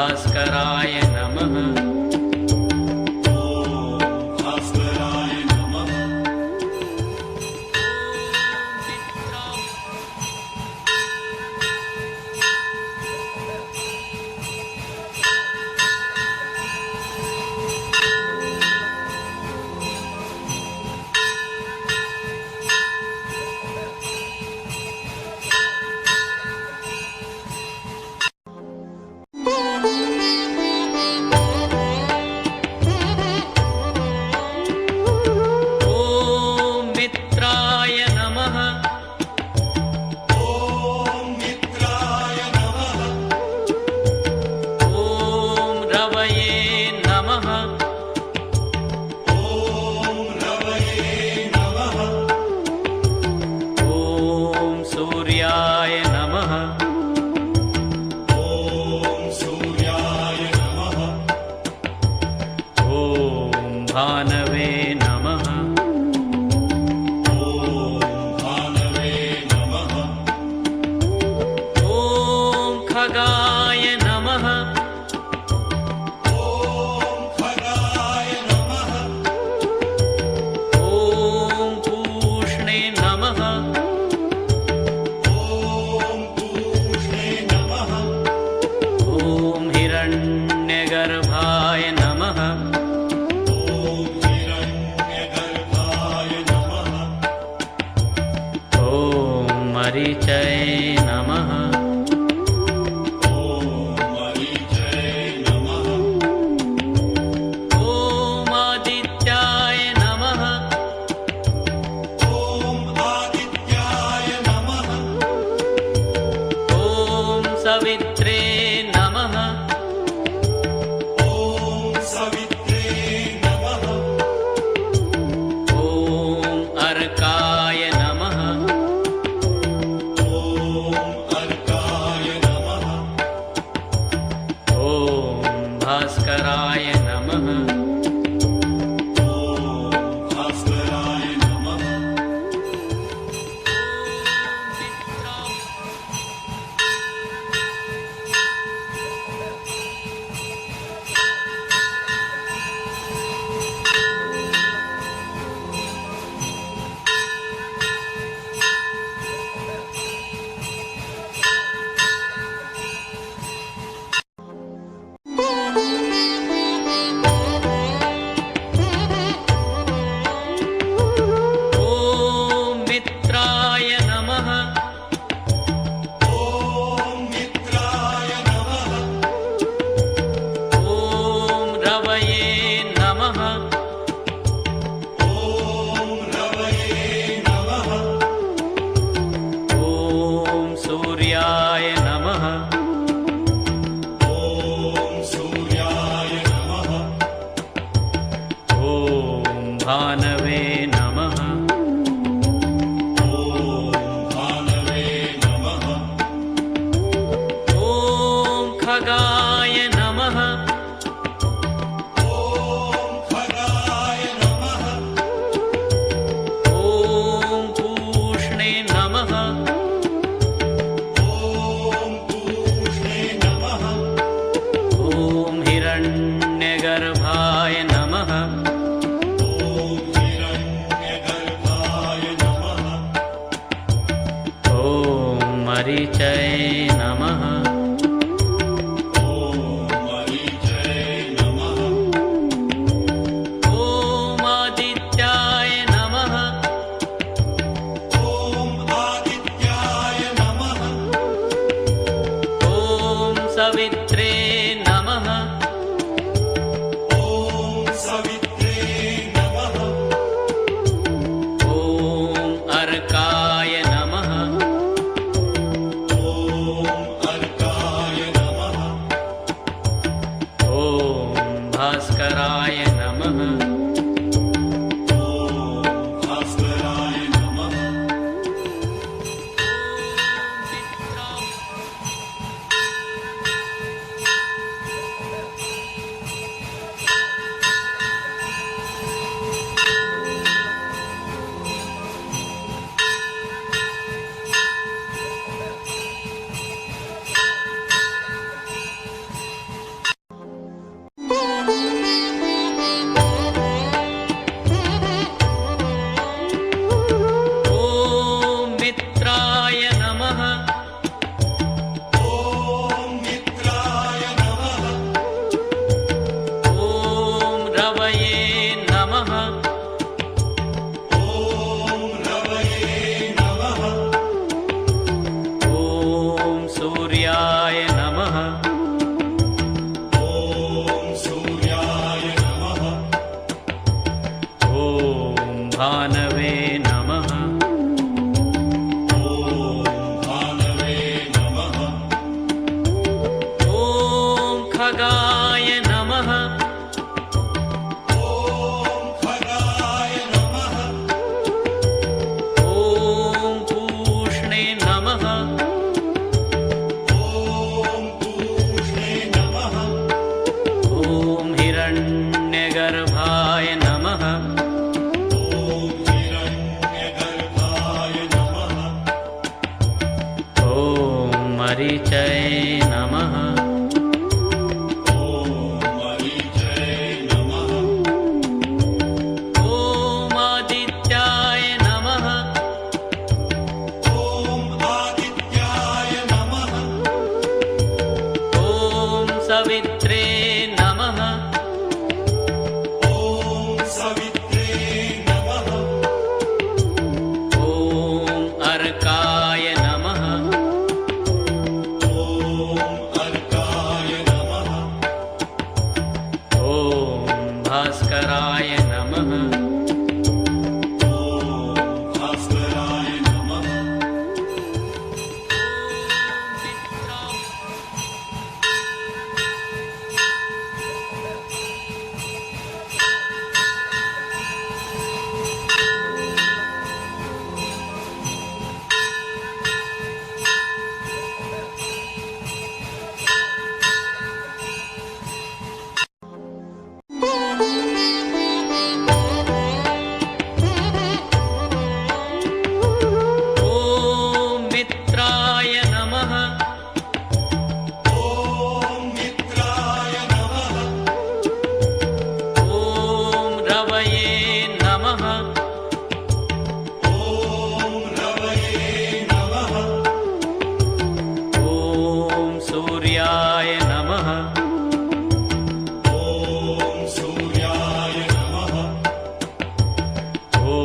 भास्कराय नमः। भानवे नमः। भानवे नमः। ॐ खगाय नमः। खगाय नमः। ॐ पूष्णे नमः। पूष्णे नमः। ॐ हिरण्यगर्भाय नमः। मरीचय नमः। मरीचय नमः। ॐ आदित्याय नमः। आदित्याय नमः। ॐ सवित्रे नमः। सवित्रे नमः। ॐ अर्काय नमः। भास्कराय नमः। भास्कराय नमः। भानवे नमः। भानवे नमः। ॐ खगाय नमः। खगाय नमः। ॐ पूष्णे नमः। पूष्णे नमः। ॐ हिरण्यगर्भाय नमः। मरीचय नमः। मरीचय नमः। ॐ आदित्याय नमः। आदित्याय नमः। ॐ सवित्रे नमः। सवित्रे नमः। ॐ अर्काय नमः। भास्कराय नमः। भास्कराय नमः। ॐ सूर्याय नमः ॐ भानवे नमः ॐ भानवे नमः ॐ खगाय नमः ॐ खगाय नमः ॐ पूष्णे नमः ॐ पूष्णे नमः ॐ हिरण्यगर्भाय नमः ॐ हिरण्यगर्भाय नमः ॐ मरीचये नमः ॐ मरीचये नमः ॐ आदित्याय नमः ॐ आदित्याय नमः ॐ सवित्रे नमः ॐ सवित्रे नमः ॐ अर्काय नमः ॐ अर्काय नमः ॐ भास्कराय नमः ॐ भास्कराय नमः ॐ मित्राय नमः ॐ मित्राय नमः ॐ रवये नमः ॐ रवये नमः ॐ सूर्याय नमः ॐ सूर्याय नमः ॐ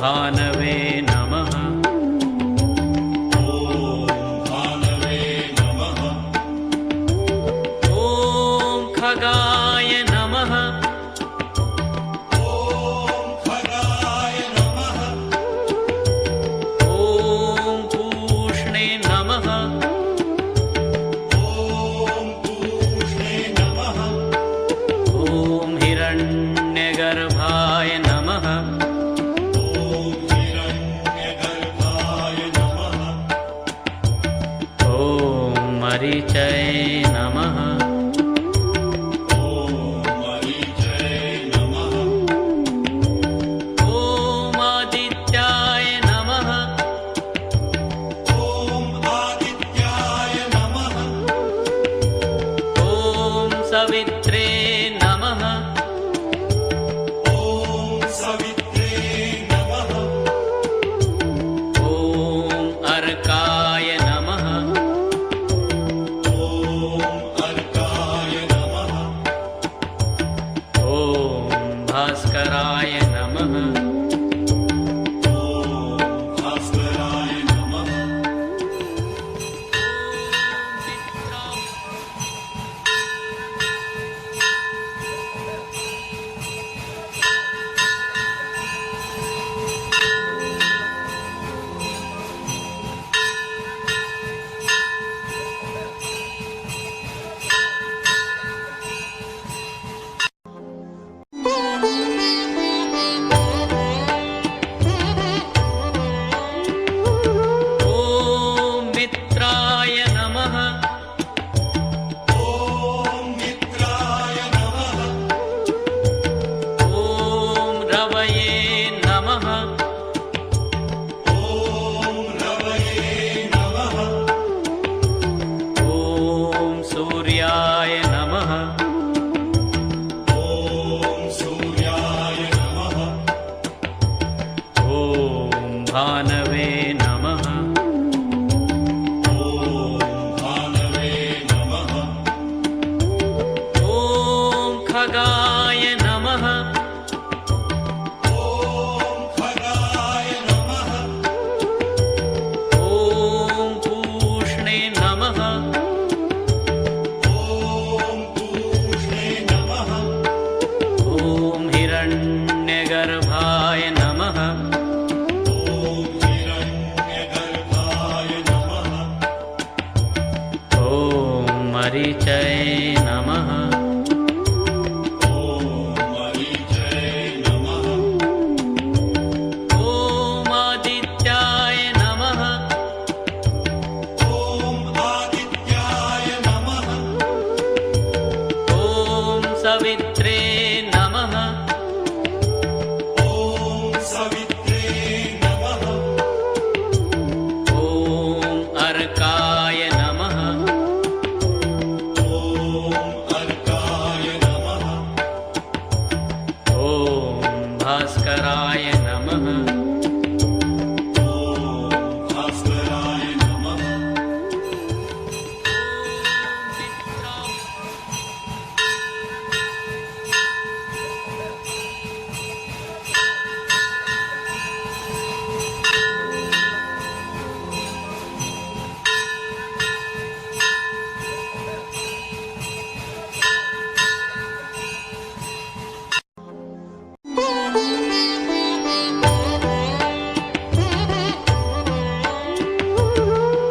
भानवे नमः ॐ भानवे नमः ॐ खगाय नमः ॐ खगाय नमः ॐ पूष्णे नमः ॐ पूष्णे नमः ॐ हिरण्यगर्भाय नमः ॐ हिरण्यगर्भाय नमः ॐ मरीचये नमः ॐ मरीचये नमः ॐ आदित्याय नमः ॐ आदित्याय नमः ॐ सवित्रे नमः ॐ सवित्रे नमः ॐ अर्काय नमः ॐ अर्काय नमः ॐ भास्कराय नमः ॐ भास्कराय नमः ॐ मित्राय नमः ॐ मित्राय नमः ॐ रवये नमः ॐ रवये नमः ॐ सूर्याय नमः ॐ सूर्याय नमः ॐ भानवे नमः ॐ भानवे नमः ॐ खगाय नमः ॐ खगाय नमः ॐ पूष्णे नमः मरीचये नमः। ॐ मरीचये नमः। ॐ आदित्याय नमः। ॐ आदित्याय नमः। ॐ सवित्रे नमः। ॐ सवित्रे नमः। ॐ अर्काय नमः। ॐ अर्काय नमः। ॐ भास्कराय नमः। ॐ भास्कराय नमः।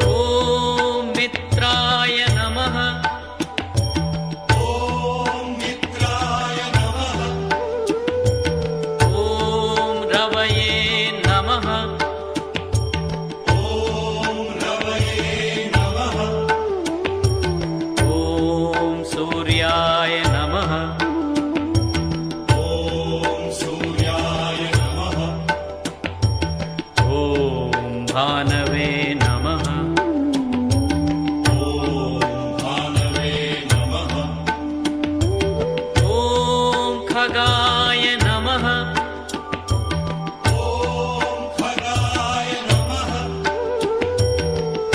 ॐ मित्राय नमः। ॐ मित्राय नमः। ॐ रवये नमः। ॐ रवये नमः। ॐ सूर्याय नमः। ॐ सूर्याय नमः। ॐ भानवे नमः। ॐ भानवे नमः। ॐ खगाय नमः। ॐ खगाय नमः।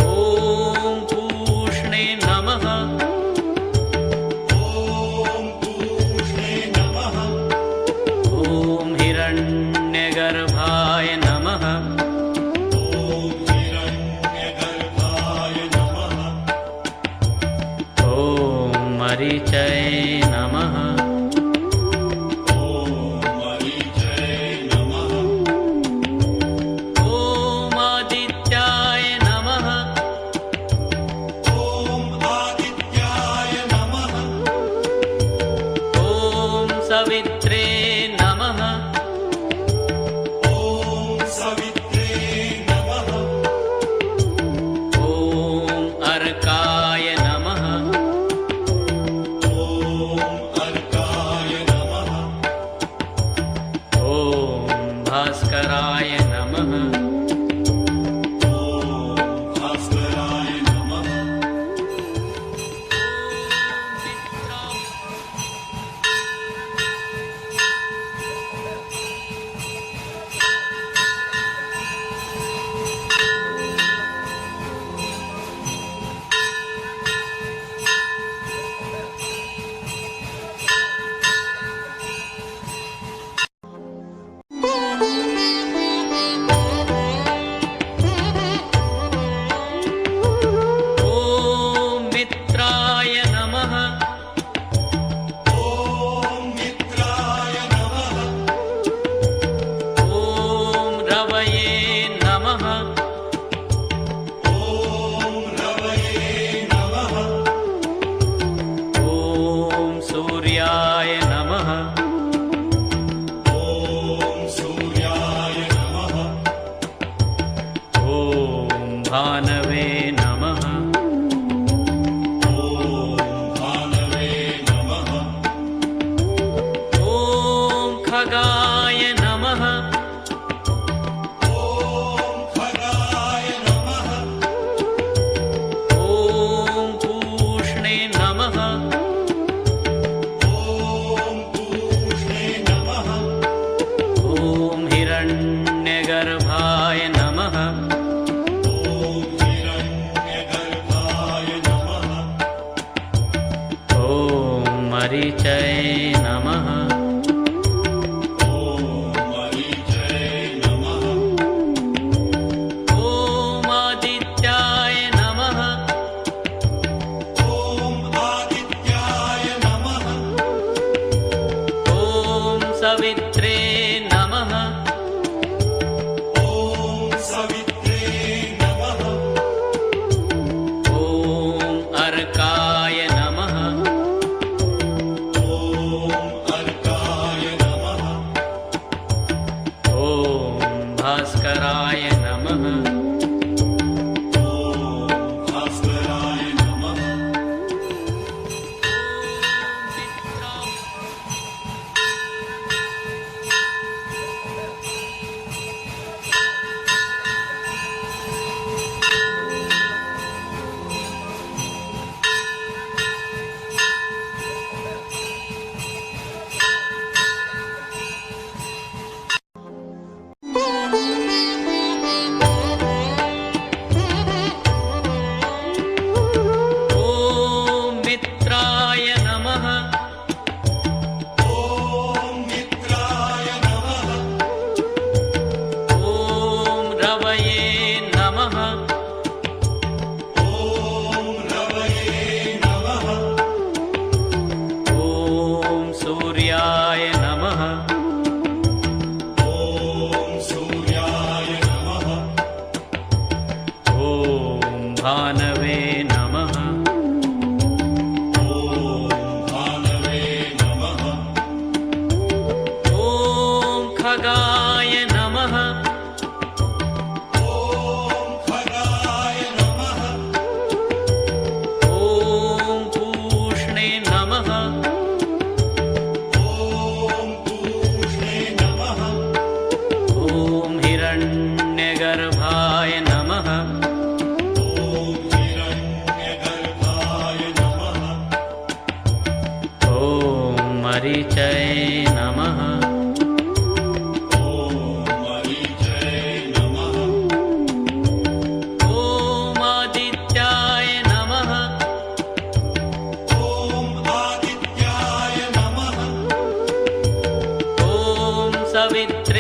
ॐ पूष्णे नमः। ॐ पूष्णे नमः। ॐ हिरण्यगर्भाय नमः। ॐ हिरण्यगर्भाय नमः। ॐ मरीचये नमः। ॐ मरीचये नमः। ॐ आदित्याय नमः। ॐ आदित्याय नमः। ॐ सवित्रे नमः। ॐ सवित्रे नमः। ॐ अर्काय नमः। ॐ अर्काय नमः। ॐ भास्कराय नमः। ॐ भास्कराय नमः। ॐ मित्राय नमः। ॐ मित्राय नमः। ॐ रवये नमः। ॐ रवये नमः। ॐ सूर्याय नमः। ॐ सूर्याय नमः। ॐ भानवे नमः। ॐ भानवे नमः। ॐ खगाय नमः। ॐ खगाय नमः। ॐ पूष्णे नमः। ॐ पूष्णे नमः। ॐ हिरण्यगर्भाय नमः। ॐ हिरण्यगर्भाय नमः। ॐ मरीचये नमः। ॐ मरीचये नमः। ॐ आदित्याय नमः। ॐ आदित्याय नमः। ॐ सवित्रे नमः। ॐ सवित्रे नमः। ॐ अर्काय मरीचये नमः। ॐ मरीचये नमः। ॐ आदित्याय नमः। ॐ आदित्याय नमः। ॐ सवित्रे